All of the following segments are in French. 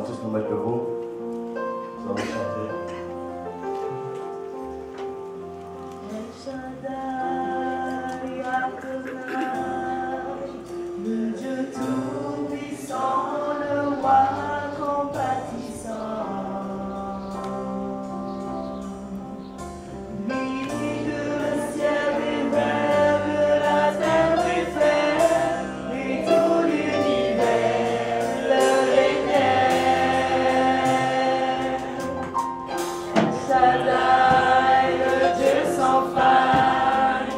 allons tous nous mettre debout. Nous allons chanter. Le Dieu tout-puissant, le roi compatissant. Lui que le ciel révèle, la terre préfère, et tout l'univers le révèle. Shaddai, le Dieu sans faille,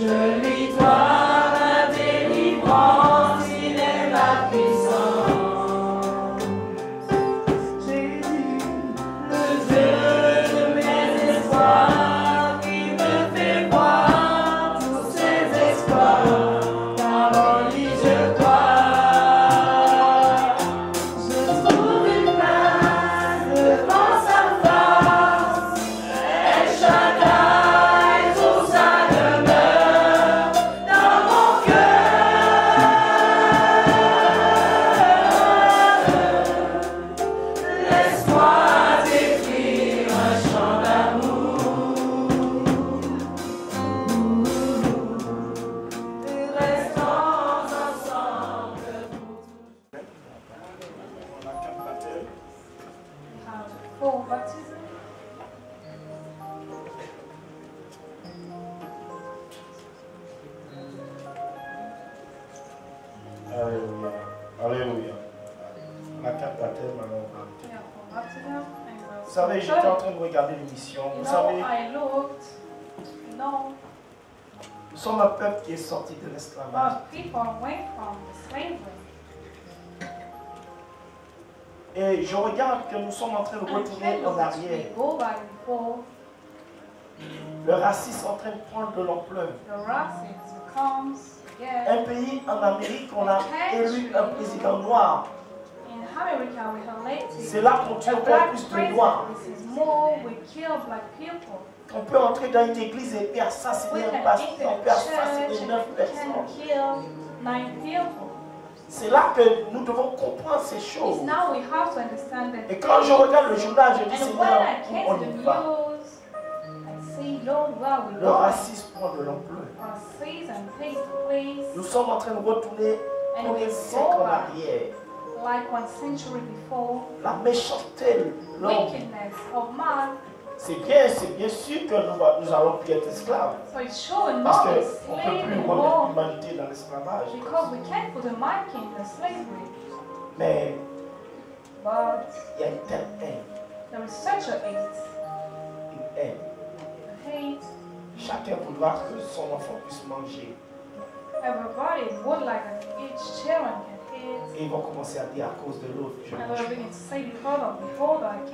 je lui dois. Alléluia. Alléluia. La carte baptême maintenant. Vous savez, j'étais en train de regarder l'émission. Vous savez, nous sommes un peuple qui est sorti de l'esclavage. Et je regarde que nous sommes en train de retourner en arrière. Le racisme est en train de prendre de l'ampleur. Un pays en Amérique, on a élu un président noir. C'est là qu'on tue encore plus de noirs. On peut entrer dans une église et puis assassiner un pasteur, on peut assassiner 9 personnes. C'est là que nous devons comprendre ces choses. Et quand je regarde le journal, je dis Seigneur, où on y va? Le racisme prend de l'ampleur. Nous sommes en train de retourner pour un siècle en arrière. La méchanceté, l'homme. C'est bien sûr que nous allons plus être esclaves. Parce qu'on ne peut plus remettre l'humanité dans l'esclavage. Mais il y a une telle haine. Une haine. Chacun voudra que son enfant puisse manger. Et ils vont commencer à dire à cause de l'autre, je mange pas.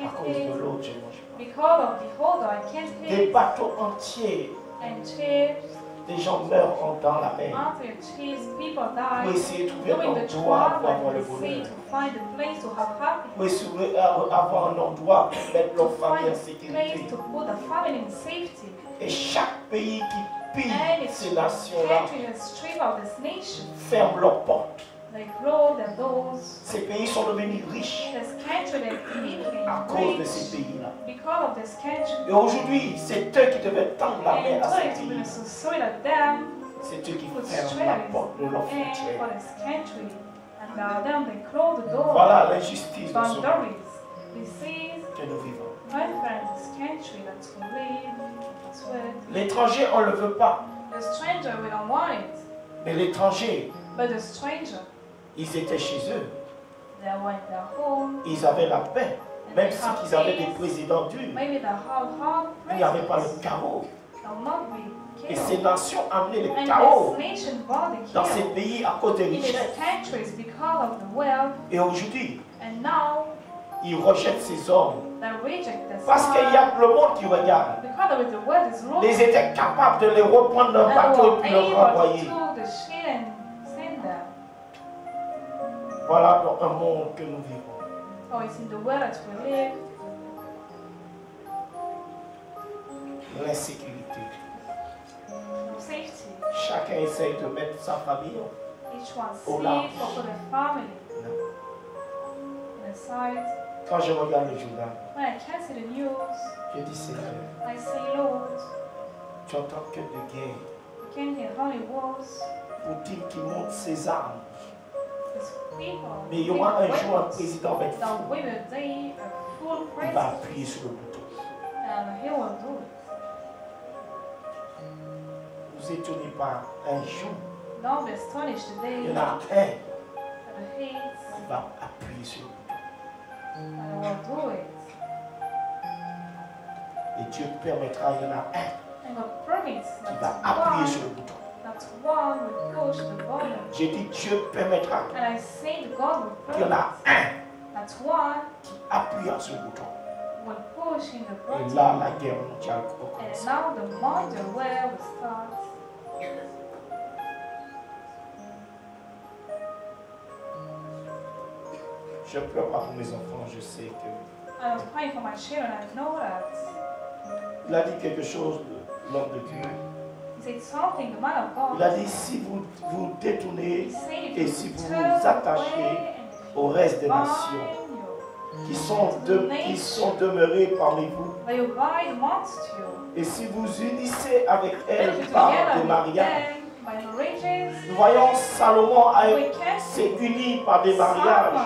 À cause de l'autre, je mange pas. Des bateaux entiers. Des gens meurent dans la mer. Pour essayer de trouver un endroit pour avoir le bonheur. Pour essayer d'avoir un endroit pour mettre leur famille en sécurité. Et chaque pays qui pille ces nations-là ferme leurs portes. Ces pays sont devenus riches à cause de ces pays-là. Et aujourd'hui, c'est eux qui devaient tendre la main à ces pays. C'est eux qui ferment la porte de leur frontière. Voilà l'injustice de ce monde que nous vivons. L'étranger, on ne le veut pas. Mais l'étranger, ils étaient chez eux. Ils avaient la paix. Même s'ils avaient des présidents durs, il n'y avait pas le chaos. Et ces nations amenaient le chaos dans ces pays à cause des richesses. Et aujourd'hui, ils rejettent ces hommes. Parce qu'il y a le monde qui regarde. Ils étaient capables de les reprendre d'un bateau et puis les renvoyer. Voilà dans un monde que nous vivons. L'insécurité. Chacun essaye de mettre sa famille au large. Quand je regarde le journal, je dis Seigneur, tu entends que de guerre. Pour dire qu'il monte ses armes. Mais il y aura un jour un président va être fou. Il va appuyer sur le bouton. Vous étonnez pas, un jour, il y en a un qui va appuyer sur le bouton. Et Dieu permettra, il y en a un qui va appuyer sur le bouton. J'ai dit Dieu permettra qu'il y en a un qui appuiera sur le bouton. Et là, la guerre mondiale commence. Je pleure pas pour mes enfants, je sais que... Il a dit quelque chose, l'homme de Dieu. Il a dit, si vous vous détournez et si vous vous attachez au reste des nations qui sont demeurées parmi vous, et si vous unissez avec elles par des mariages, nous voyons Salomon s'est uni par des mariages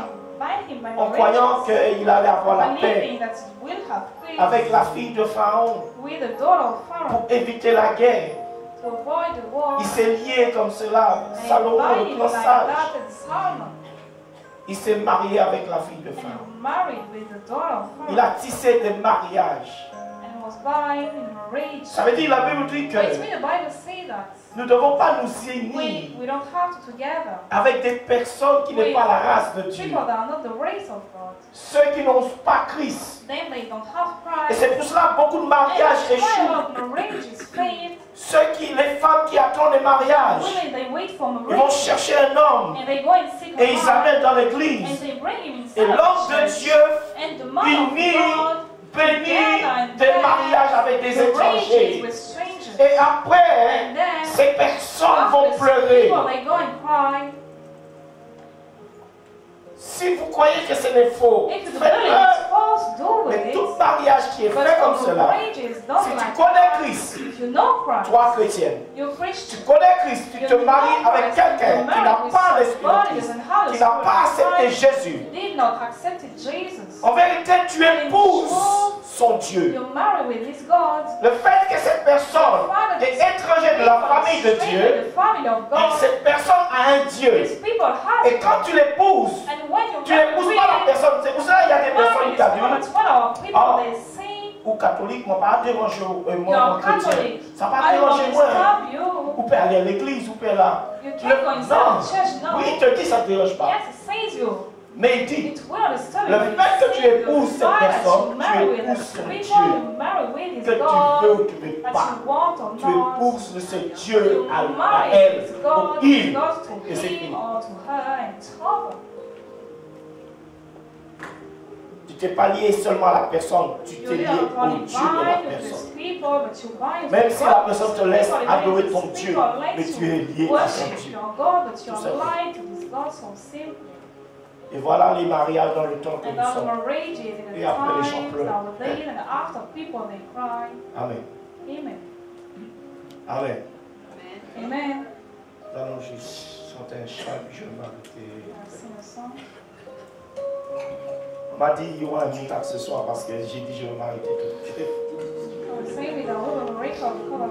en croyant qu'il allait avoir la paix avec la fille de Pharaon pour éviter la guerre. Il s'est lié comme cela. Salomon, le grand sage, il s'est marié avec la fille de Pharaon. Il a tissé des mariages. Ça veut dire, la Bible dit que nous ne devons pas nous unir avec des personnes qui n'ont pas la race de Dieu. Ceux qui n'ont pas Christ. Et c'est pour cela que beaucoup de mariages échouent. Les femmes qui attendent les mariages, ils vont chercher un homme et ils amènent dans l'église. Et l'homme de Dieu unit, bénit des mariages avec des étrangers. Et après, ces personnes vont pleurer. Si vous croyez que ce n'est faux, faites-le. Mais tout mariage qui est fait comme cela, si tu connais Christ, toi chrétienne, tu connais Christ, tu te maries avec quelqu'un qui n'a pas l'esprit de Christ, qui n'a pas accepté Jésus. En vérité, tu épouses son Dieu. Le fait que cette personne est étrangère de la famille de Dieu, cette personne a un Dieu. Et quand tu l'épouses, tu n'épouses pas la personne. C'est pour ça qu'il y a des personnes qui adulent. Ou catholique, moi pas déranger moi chrétien. Ça va déranger moi. Ou peut aller à l'église, ou peut là. Non. Oui, il te dit ça ne te dérange pas. Mais il dit, le fait que tu épouses cette personne, tu épouses son Dieu. Que tu veux ou tu ne veux pas. Tu épouses ce Dieu à elle, au il. Et c'est fini. Tu n'es pas lié seulement à la personne, tu t'es lié au Dieu de la personne. Même si la personne te laisse adorer ton Dieu, mais tu es lié à son Dieu. Et voilà les mariages dans le temps que nous sommes. Et après les gens pleurent. Amen. Amen. Amen. Là, nous, je chantais un chant et puis je vais m'arrêter. On m'a dit il y aura un miracle ce soir parce que j'ai dit je vais m'arrêter tout de suite.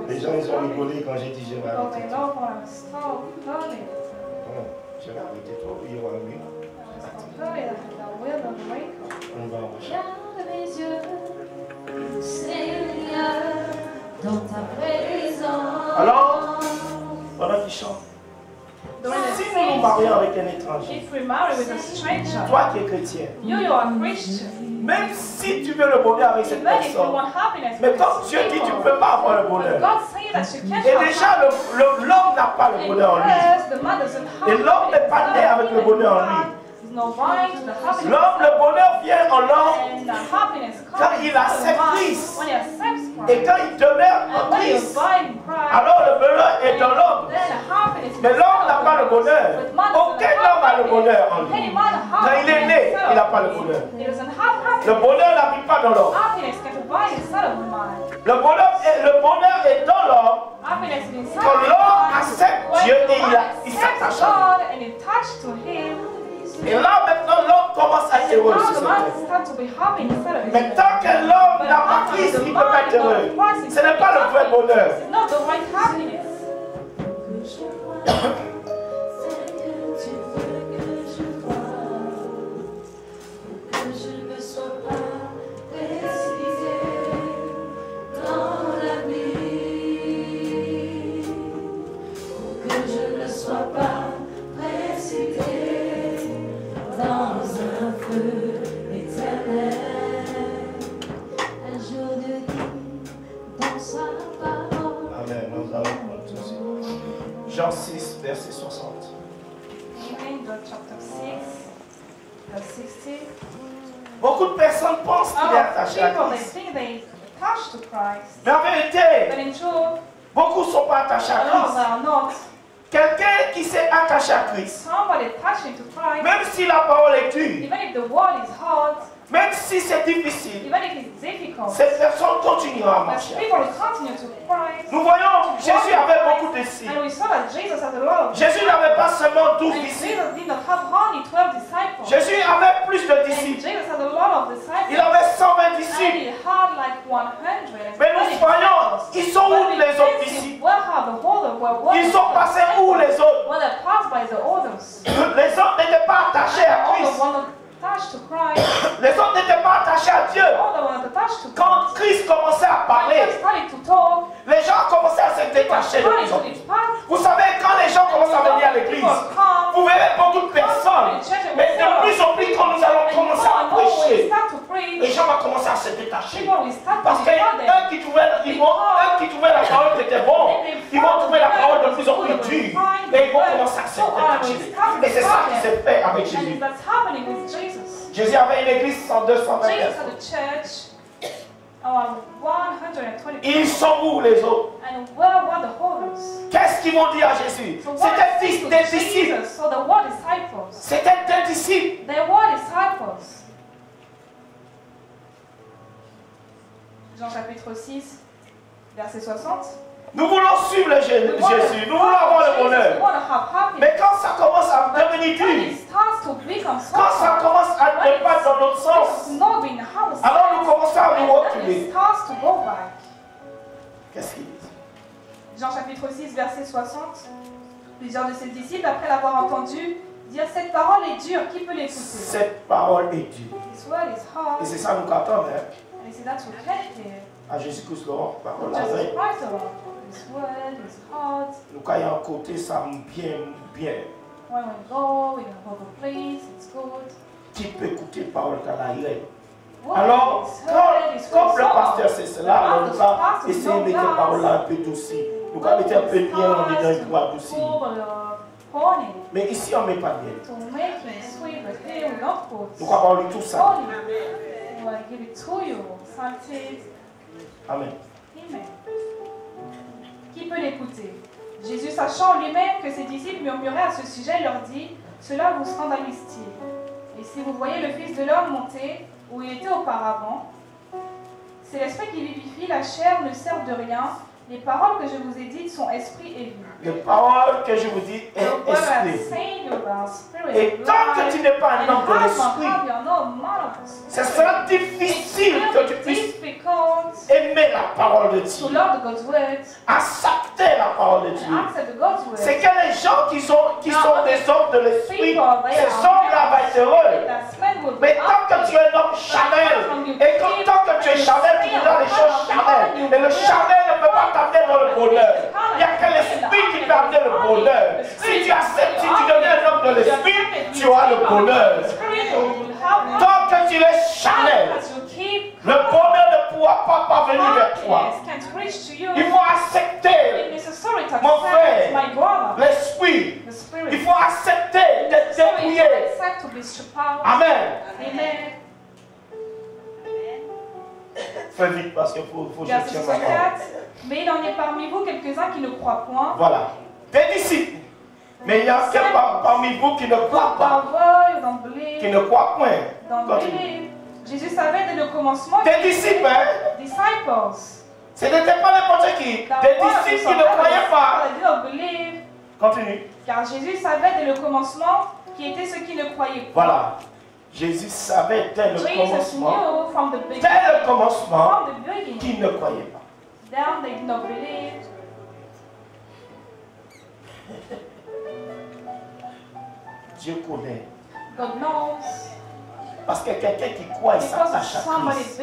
Les gens ils ont rigolé quand j'ai dit je vais m'arrêter. Bon, je vais arrêter tout, il y aura un miracle. On va en Garde mes yeux, Seigneur, dans ta présence. Alors, pendant qu'il chante, si nous nous marions avec un étranger, toi qui es chrétien, même si tu veux le bonheur avec cette personne, mais comme Dieu dit, tu ne peux pas avoir le bonheur. Et déjà, l'homme n'a pas le bonheur en lui. Et l'homme n'est pas né avec le bonheur en lui. L'homme, le bonheur vient en l'homme quand il accepte Christ. Et quand il demeure en Christ, alors le bonheur est dans l'homme. Mais l'homme n'a pas le bonheur. bonheur. Aucun homme a le bonheur en lui. Quand il est né, il n'a pas le bonheur. Le bonheur n'habite pas dans l'homme. Le bonheur est dans l'homme. Quand l'homme accepte Dieu et il s'attache à lui. Et là maintenant l'homme commence à être heureux. Mais tant que l'homme n'a pas Christ, il peut pas être heureux. Ce n'est pas le vrai bonheur. Jean 6, verset 60. Beaucoup de personnes pensent qu'il est attaché à Christ. Mais en vérité, beaucoup ne sont pas attachés à Christ. Quelqu'un qui s'est attaché à Christ, même si la parole est dure, même si c'est difficile, cette personne continuera à marcher. Nous voyons, Jésus avait beaucoup de disciples. Jésus n'avait pas seulement 12 disciples. Jésus avait plus de disciples. Il avait 120 disciples. Mais nous voyons, ils sont où les autres disciples? Ils sont passés où les autres? Les autres n'étaient pas attachés à Christ. Les autres n'étaient pas attachés à Dieu. Quand Christ commençait à parler, les gens commençaient à se détacher de plus en plus. Vous savez, quand les gens commencent à venir à l'église, vous verrez beaucoup de personnes. Mais de plus en plus, quand nous allons commencer à prêcher, les gens vont commencer à se détacher. Parce qu'il y a un qui trouvait la parole qui était bonne, ils vont trouver la parole de plus en plus dure. Et ils vont commencer à se détacher. Et c'est ça qui s'est fait avec Jésus. Jésus avait une église sans 220 personnes. Ils sont où les autres? Qu'est-ce qu'ils vont dire à Jésus? C'était des disciples. C'était des disciples. Jean chapitre 6, verset 60. Nous voulons suivre le Jésus, nous voulons avoir le bonheur. Mais quand ça commence à devenir dur, quand ça commence à ne pas dans notre sens, alors nous commençons à nous reculer. Qu'est-ce qu'il dit? Jean chapitre 6, verset 60. Plusieurs de ses disciples, après l'avoir entendu, dire cette parole est dure, qui peut l'écouter? Cette parole est dure. Et c'est ça nous cantons, à Jésus-Christ, Lord, parole la veille. Nous, quand il y a un côté, ça me bien. Qui peut écouter parole quand il est? Alors, comme le pasteur c'est cela, on va essayer de mettre la parole là un peu doucie. Nous allons mettre un peu de miel en dedans et pour adoucir. Mais ici, on ne met pas de miel. Nous allons avoir tout ça. Amen. Qui peut l'écouter? Jésus, sachant lui-même que ses disciples murmuraient à ce sujet, leur dit: cela vous scandalise-t-il? Et si vous voyez le Fils de l'homme monter où il était auparavant, c'est l'esprit qui vivifie, la chair ne sert de rien. Les paroles que je vous ai dites sont esprit et vie. Les paroles que je vous dis est esprit. Et tant que tu n'es pas un homme de l'esprit, ce sera difficile que tu puisses aimer la parole de Dieu, accepter la parole de Dieu. C'est que les gens qui sont des hommes de l'esprit, ces hommes-là vont être heureux. Mais tant que tu es un homme charnel, et tant que tu es charnel, tu voudras les choses charnelles. Et le charnel ne peut pas t'amener dans le bonheur. Il n'y a que l'esprit qui peut amener le bonheur. Si tu acceptes, si tu deviens un homme de l'esprit, tu auras le bonheur. Tant que tu es charnel, le bonheur ne pourra pas parvenir vers toi. Il faut accepter, mon frère, l'esprit. Il faut accepter d'être dépouillé. Amen. Fais vite parce qu'il faut que je tienne ma parole. Mais il en est parmi vous quelques-uns qui ne croient point. Voilà. Des disciples. Mais il y a quelqu'un parmi vous qui ne croit pas. Qui ne croit point. Continue. Jésus savait dès le commencement. Des disciples, hein? Disciples. Ce n'était pas n'importe qui. Des disciples qui ne croyaient pas. Continue. Car Jésus savait dès le commencement qui étaient ceux qui ne croyaient pas. Voilà. Jésus savait dès le commencement. Dès le commencement qui ne croyaient pas. Then they did not believe. Dieu connaît. God knows. Parce que quelqu'un qui croit, il s'attache à Christ.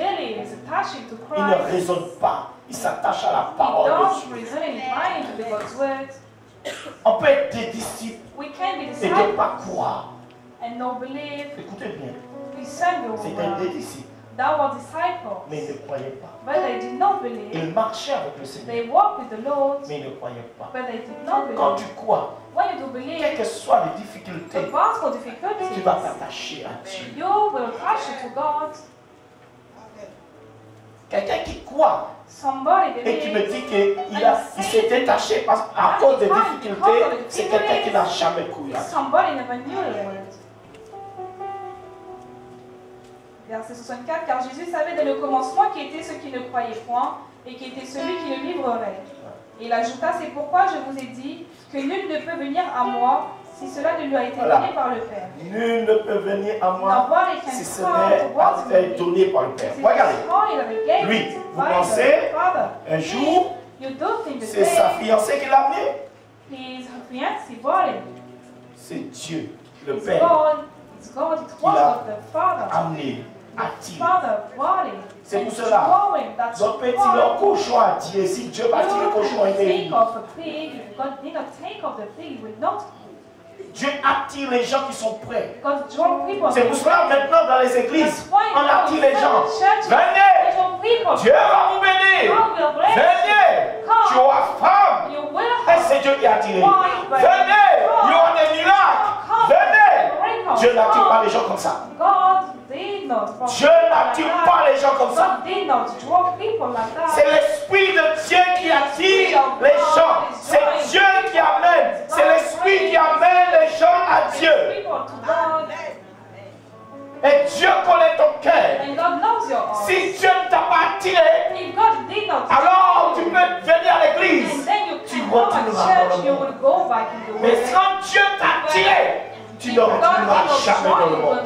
Il ne raisonne pas. Il s'attache à la parole de Dieu. On peut être des disciples et ne pas croire. Écoutez bien. C'était des disciples. Mais ils ne croyaient pas. Ils marchaient avec le Seigneur. Mais ils ne croyaient pas. Quand tu crois, quelles que soient les difficultés, tu vas t'attacher à Dieu. Quelqu'un qui croit et qui me dit qu'il s'est détaché à cause des difficultés, c'est quelqu'un qui n'a jamais cru à Dieu. Verset 64, car Jésus savait dès le commencement qui étaient ceux qui ne croyaient point et qui était celui qui le livrerait. Et il ajouta, c'est pourquoi je vous ai dit que nul ne peut venir à moi si cela ne lui a été donné par le Père. Nul ne peut venir à moi si cela a été donné par le Père. Regardez, lui, vous pensez, un jour, c'est sa fiancée qui l'a amené? C'est Dieu, le Père, qui l'a amené. C'est pour cela, notre petit leur cochon a dit, si Dieu bâtit le cochon, il est Dieu attire les gens qui sont prêts. C'est pour cela maintenant dans les églises, on attire les gens. Venez, Dieu va vous bénir. Venez, tu auras femme. Et c'est Dieu qui a attiré. Venez, il y aura des miracles. Venez. Dieu n'attire pas les gens comme ça. Dieu n'attire pas les gens comme ça. C'est l'Esprit de Dieu qui attire les gens. C'est Dieu qui amène. C'est l'Esprit qui amène les gens à Dieu. Et Dieu connaît ton cœur. Si Dieu ne t'a pas attiré, alors tu peux venir à l'église. Tu retourneras dans le monde. Mais quand Dieu t'a attiré, tu ne retourneras jamais dans le monde.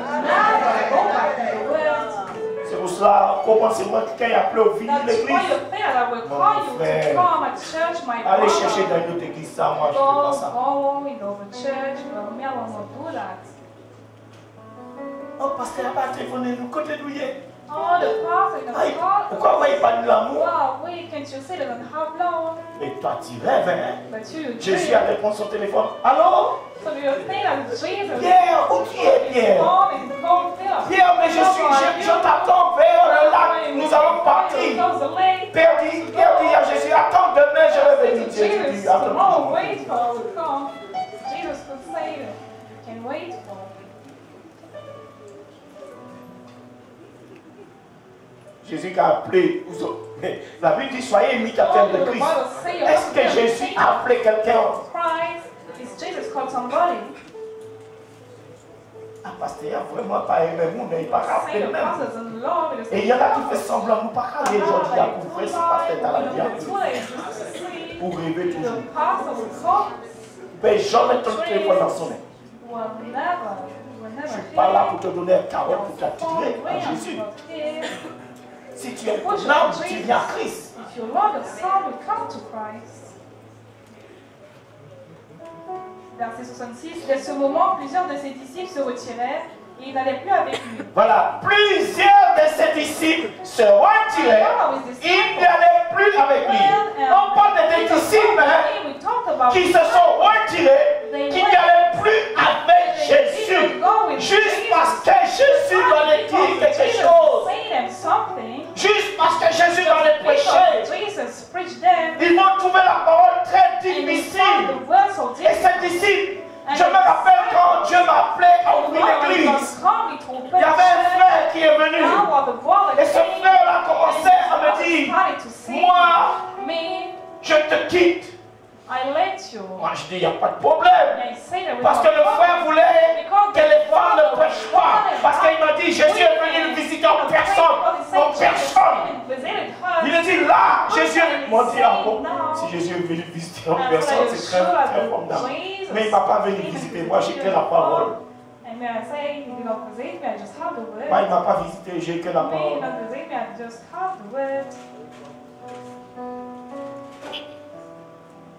C'est pour cela, commencez-moi quelqu'un a appelé au vide de l'église. Mon frère, allez chercher dans une autre église, ça, moi je ne fais pas ça. Oh, pasteur, il n'a pas téléphoné, nous, côté d'où il est. Pourquoi on ne pas de l'amour? Mais toi, tu rêves, hein? Jésus a répondu son téléphone. Allô? Pierre, où tu es, Pierre? Pierre, mais je t'attends vers le lac, nous allons partir. Pierre dit à Jésus, attends, demain je vais venir. Jésus dit, attends. Jésus a appelé, la Bible dit soyez imitateurs de Christ. Est-ce que Jésus a appelé quelqu'un? Ah, pasteur, vraiment pas aimé, nous n'avons pas appelé même. Et il y en a qui font semblant, nous pas aller aujourd'hui à couvrir ce pasteur dans la vie. Pour rêver toujours. Mais jamais ton téléphone dans son main. Je ne suis pas là pour te donner un carotte pour t'attirer à Jésus. Si tu es un homme, tu viens à Christ. Verset 66. Dès ce moment, plusieurs de ses disciples se retirèrent et ils n'allaient plus avec lui. Voilà, plusieurs de ses disciples se retirèrent, ils n'allaient plus avec lui. On parle des disciples qui se sont retirés, qui n'allaient plus avec Jésus. Juste parce que Jésus leur dit quelque chose. Juste parce que Jésus leur a prêché. Ils vont trouver la parole très difficile. Et ces disciples, je me rappelle quand Dieu m'a appelé à ouvrir l'église. Il y avait un frère qui est venu. Et ce frère a commencé à me dire, moi, je te quitte. Moi, je dis, il n'y a pas de problème. m'ont dit, ah bon, si Jésus est venu visiter en personne, c'est très formidable. Mais il ne m'a pas venu visiter, moi j'ai que la parole. Moi, il ne m'a pas visité, j'ai que la parole.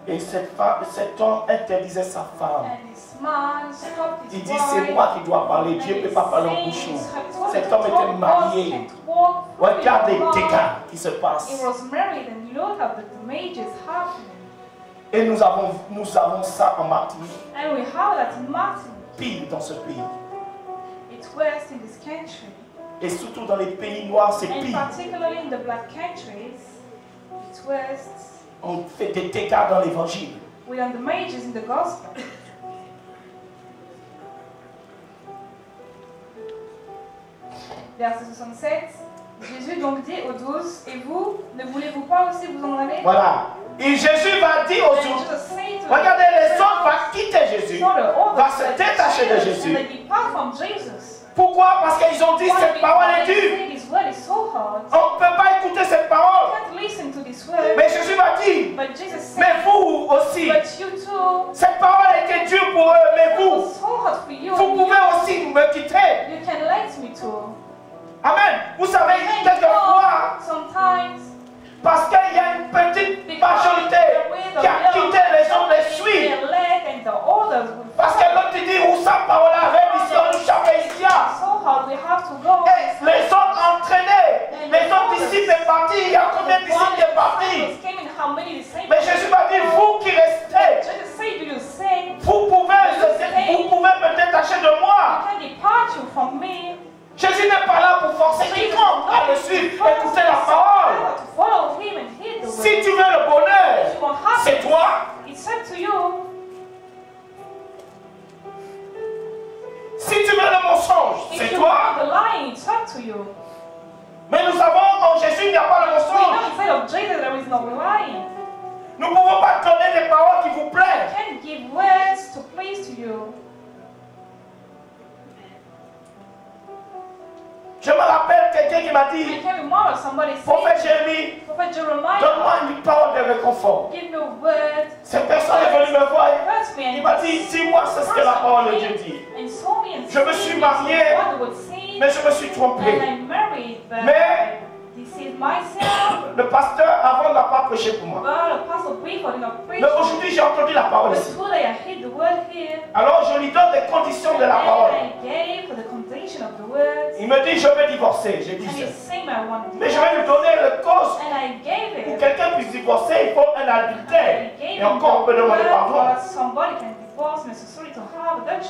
Et cet homme interdisait sa femme. Il dit, c'est moi qui dois parler, Dieu ne peut pas parler en bouche. Cet homme était marié. Regarde les dégâts qui se passent. Et nous avons ça en Martinique. Pire dans ce pays. Et surtout dans les pays noirs, c'est pire. On fait des dégâts dans l'évangile. Verset 67, Jésus donc dit aux 12, et vous, ne voulez-vous pas aussi vous en aller? Voilà. Et Jésus va dire aux 12, regardez, les autres vont quitter Jésus, vont se détacher de Jésus. Pourquoi? Parce qu'ils ont dit cette parole est dure. On ne peut pas écouter cette parole. Mais Jésus va dire, mais vous aussi, cette parole était dure pour eux, mais vous pouvez aussi me quitter. Amen. Vous savez, quelquefois, parce qu'il y a une petite majorité qui a quitté les autres les suivre. Parce que l'autre dit, où sa parole avait mission, nous chapait ici. Et les autres entraînés, les autres disciples sont partis. Il y a combien de disciples qui sont partis? Mais Jésus m'a dit, vous qui restez, vous pouvez me détacher de moi. Jésus n'est pas là pour forcer quiconque à le suivre, écouter la parole. Si tu veux le bonheur, c'est toi. Si tu veux le mensonge, c'est toi. Mais nous savons en Jésus, il n'y a pas le mensonge. Nous ne pouvons pas donner des paroles qui vous plaisent. Je me rappelle quelqu'un qui m'a dit, prophète Jérémie, donne-moi une parole de réconfort. Cette personne est venue me voir. Il m'a dit, dis-moi ce que la parole de Dieu dit. Je me suis marié, mais je me suis trompé. Mais le pasteur avant n'a pas prêché pour moi. Mais aujourd'hui j'ai entendu la parole ici. Alors je lui donne les conditions de la parole. Il me dit je vais divorcer. J'ai dit ça. Mais je vais lui donner le cause. Pour quelqu'un puisse divorcer, il faut un adultère. Et encore on peut demander pardon.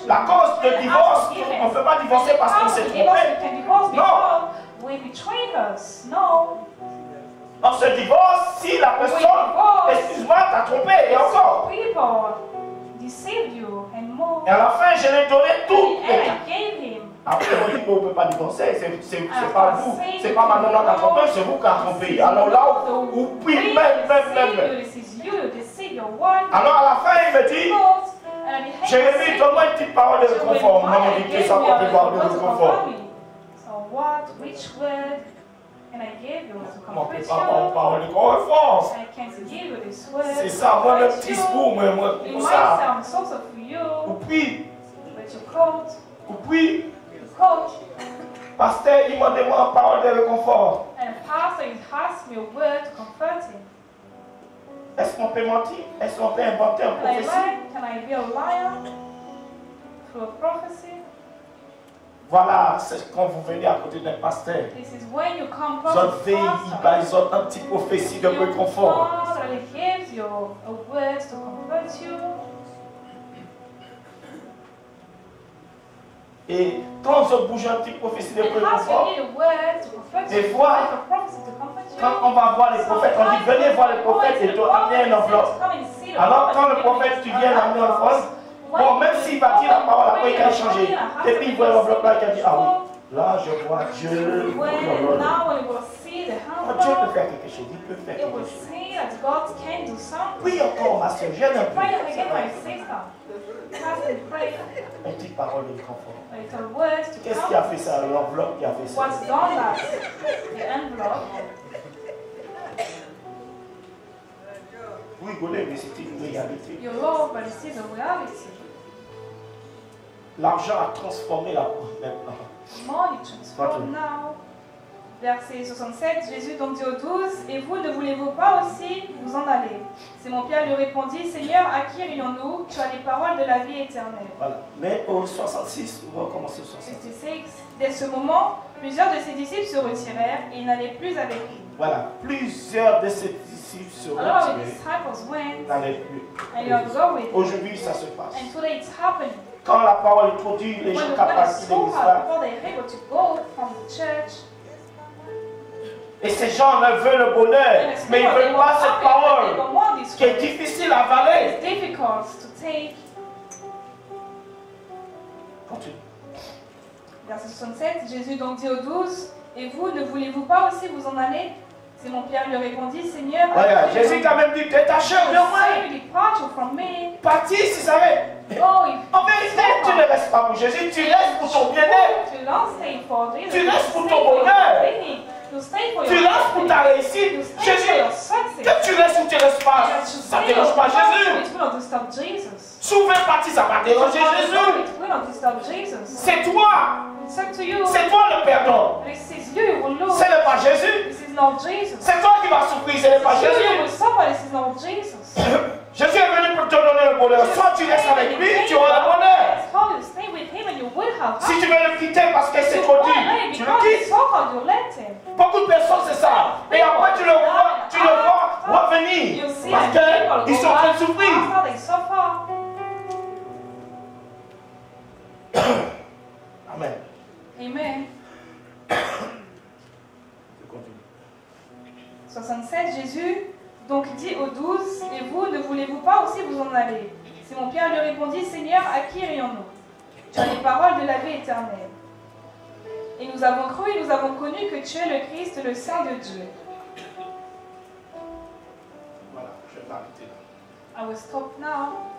La cause de divorce, on ne peut pas divorcer parce qu'on s'est trompé. Non. On se divorce si la personne, excuse-moi, t'a trompé et encore. Et à la fin, je lui ai donné tout. Après, on dit qu'on ne peut pas divorcer, c'est pas vous, c'est pas ma maman qui a trompé, c'est vous qui a trompé. Alors là, ou puis même. Alors à la fin, il me dit, Jérémie, donne-moi une petite parole de réconfort. Maman dit que ça peut avoir de réconfort. On ne peut pas avoir parole de réconfort. C'est ça, moi le petit discours, moi, pour ça. Ou puis, pasteur, il m'a demandé une parole de réconfort. Est-ce qu'on peut mentir? Est-ce qu'on peut inventer une prophétie? Voilà, c'est quand vous venez à côté d'un pasteur. Vous avez un petit prophétie de réconfort. Et quand on bouge un petit prophétie de réconfort, des fois, quand on va voir les prophètes, on dit venez voir les prophètes et amener une enveloppe. Alors quand le prophète, tu viens amener une enveloppe, bon, même s'il va dire la parole, après il va changer. Et puis il voit l'enveloppe là, il va dire ah oui, là je vois Dieu. Dieu peut faire quelque chose, il peut faire quelque chose. Oui encore ma soeur, j'aime un peu. Une petite parole de réconfort. Qu'est-ce qui a fait ça? L'enveloppe qui a fait ça. Vous rigolez, mais c'était une réalité. You laugh, but it is a reality. L'argent a transformé la maintenant. Money transformed now. Verset 67, Jésus donc dit aux 12, « Et vous, ne voulez-vous pas aussi vous en aller ?» Simon-Pierre lui répondit, « Seigneur, à qui irions-nous? Tu as les paroles de la vie éternelle. » Voilà. Mais au 66, on va recommencer au 66. 66, dès ce moment, plusieurs de ses disciples se retirèrent et ils n'allaient plus avec lui. Voilà. Plusieurs de ses disciples se retirèrent. N'allaient plus. Aujourd'hui, ça se passe. And today it's happening. Quand la parole est trop dure, les gens capables de l'église. Et ces gens ne veulent le bonheur, mais ils ne veulent pas cette parole qui est difficile à avaler. Continue. Verset 67, Jésus donc dit aux 12, « Et vous, ne voulez-vous pas aussi vous en aller ?» Simon-Pierre lui répondit, « Seigneur, voilà, Jésus quand même dit, détachez-vous de moi. Partis, si ça va. En vérité, tu ne restes pas pour Jésus, tu restes pour ton bien-être. Tu restes pour ton bonheur. Tu restes pour ta réussite. Jésus, que tu restes ou tu ne restes pas, ça ne dérange pas Jésus. Souvent parti, ça va déranger Jésus. C'est toi. C'est toi le perdant. Ce n'est pas Jésus. C'est toi qui vas souffrir, ce n'est pas Jésus. Jésus est venu pour te donner le bonheur. Soit tu restes avec lui, tu auras le bonheur. Si tu veux le quitter parce que c'est trop dur, tu le quittes. Beaucoup de personnes, c'est ça. Et après, tu le vois revenir. Parce qu'ils sont en train de souffrir. Amen. Amen. 67, Jésus donc dit aux 12, « Et vous, ne voulez-vous pas aussi vous en aller ?» Simon-Pierre lui répondit, « Seigneur, à qui irions-nous? Tu as les paroles de la vie éternelle. Et nous avons cru et nous avons connu que tu es le Christ, le Saint de Dieu. » Voilà, je vais m'arrêter là. I will stop now.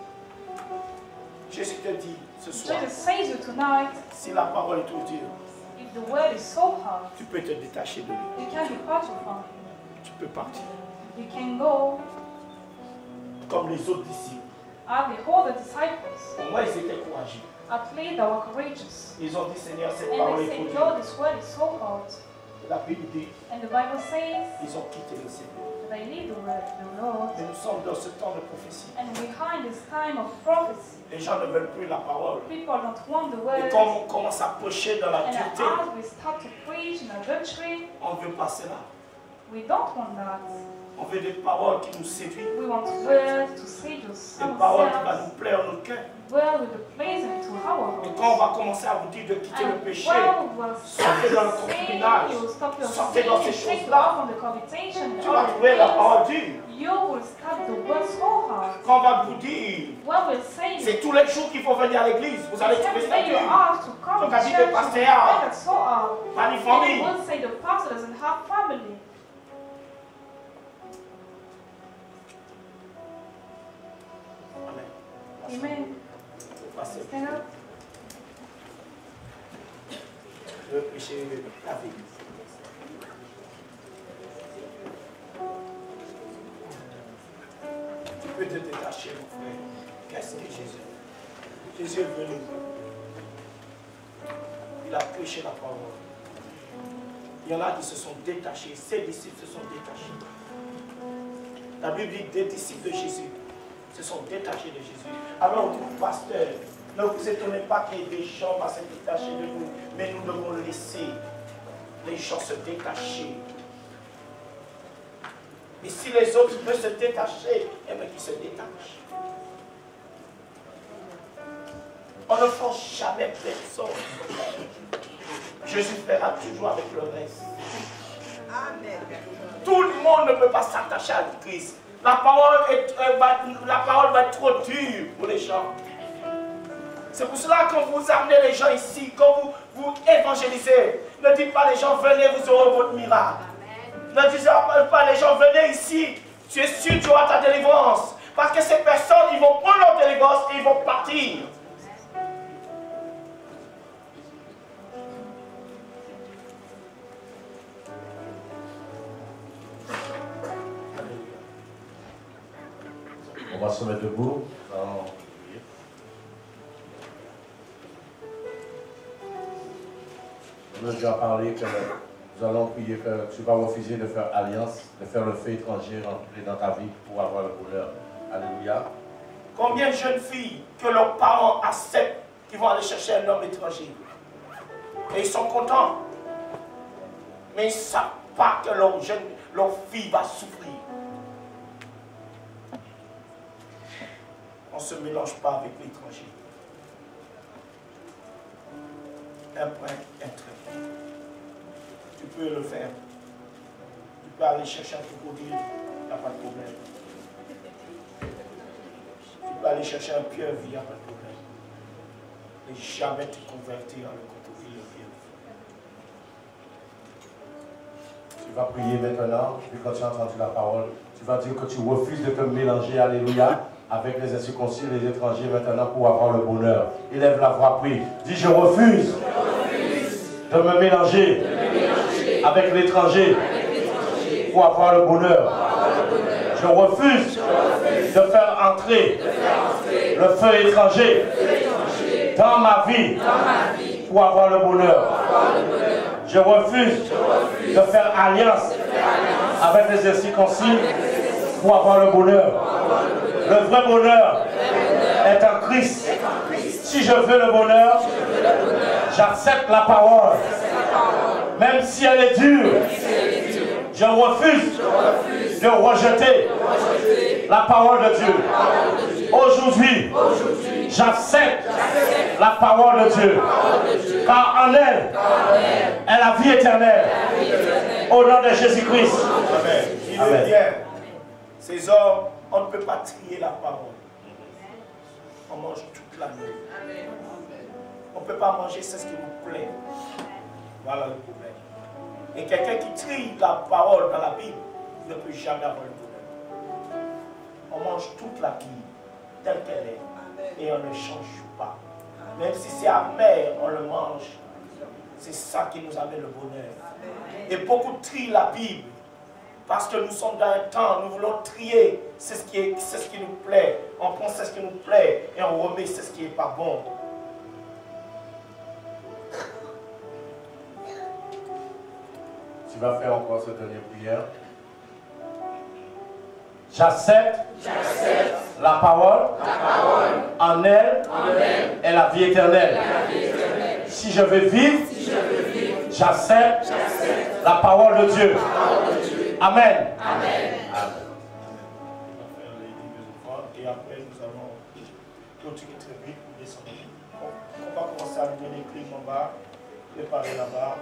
Jésus te dit ce soir, Jesus says you tonight, si la parole est trop dure, if the word is so hard, tu peux te détacher de lui. you can depart from it. Tu peux partir. You can go. Comme les autres disciples. As the other disciples. Au moins, ils étaient courageux. At least they were courageous. Ils ont dit, Seigneur, cette and parole they est trop said, dure. Lord, this word is so hard. La Bible dit, and the Bible says, ils ont quitté le Seigneur. They leave the word, the Lord. Mais nous sommes dans ce temps de prophétie. And behind this time of prophecy, les gens ne veulent plus la parole. People don't want the word. Et quand on commence à prêcher dans la dureté, as we start to preach in adultery, on ne veut pas cela. We don't want that. On veut des paroles qui nous séduisent. We want words to seduce des paroles qui vont nous plaire dans notre cœur. Et quand on va commencer à vous dire de quitter le péché, sortez dans le concubinage, sortez dans ces choses-là, tu vas trouver la parole dure. Quand on va vous dire, c'est tous les jours qu'il faut venir à l'église, vous allez trouver ça dur. Donc, à dire le pasteur, pas de famille. Amen. Stand up. Je veux prêcher la vie. Tu peux te détacher, mon frère. Qu'est-ce que Jésus? Jésus est venu. Il a prêché la parole. Il y en a qui se sont détachés. Ses disciples se sont détachés. La Bible dit des disciples de Jésus se sont détachés de Jésus. Alors, pasteur, ne vous étonnez pas que des gens vont se détacher de nous, mais nous devons laisser les gens se détacher. Et si les autres veulent se détacher, eh bien qu'ils se détachent. On ne force jamais personne. Jésus fera toujours avec le reste. Amen. Tout le monde ne peut pas s'attacher à Christ. La parole va être trop dure pour les gens. C'est pour cela que quand vous amenez les gens ici, quand vous évangélisez, ne dites pas les gens venez, vous aurez votre miracle. Ne dites pas les gens venez ici, tu es sûr que tu auras ta délivrance. Parce que ces personnes, ils vont prendre leur délivrance et ils vont partir. va se mettre debout. On a déjà parlé que nous allons prier que tu vas refuser de faire alliance, de faire le fait étranger rentrer dans ta vie pour avoir le bonheur. Alléluia. Combien de jeunes filles que leurs parents acceptent qui vont aller chercher un homme étranger? Et ils sont contents. Mais ils ne savent pas que leur fille va souffrir. On ne se mélange pas avec l'étranger. Un point, un trait. Tu peux le faire. Tu peux aller chercher un crocodile, il n'y a pas de problème. Tu peux aller chercher un pieuvre, il n'y a pas de problème. Mais jamais te convertir en le crocodile, le pieuvre. Tu vas prier maintenant, puis quand tu as entendu la parole, tu vas dire que tu refuses de te mélanger, alléluia, avec les incirconcis, les étrangers maintenant pour avoir le bonheur. Élève la voix, prie. Dis, je refuse de me mélanger avec l'étranger pour avoir le bonheur. Je refuse de faire entrer le feu étranger dans ma vie pour avoir le bonheur. Je refuse de faire alliance avec les incirconcis pour avoir le bonheur. Le vrai bonheur est en Christ. Si je veux le bonheur, j'accepte la parole. Même si elle est dure, je refuse de rejeter la parole de Dieu. Aujourd'hui, j'accepte la parole de Dieu. Car en elle est la vie éternelle. Au nom de Jésus-Christ. Amen. Il est bien. Ces hommes, on ne peut pas trier la parole. On mange toute la nuit. On ne peut pas manger ce qui nous plaît. Voilà le problème. Et quelqu'un qui trie la parole dans la Bible ne peut jamais avoir le bonheur. On mange toute la Bible telle qu'elle est et on ne change pas. Même si c'est amer, on le mange. C'est ça qui nous amène le bonheur. Et beaucoup trient la Bible parce que nous sommes dans un temps, nous voulons trier c'est ce qui nous plaît. On prend ce qui nous plaît et on remet ce qui n'est pas bon. Tu vas faire encore cette dernière prière. J'accepte la parole. En elle est la vie éternelle. Si je veux vivre, j'accepte la parole de Dieu. Amen. Et après, nous allons clôturer très vite pour descendre. On va commencer à donner les clés en bas, préparer là-bas.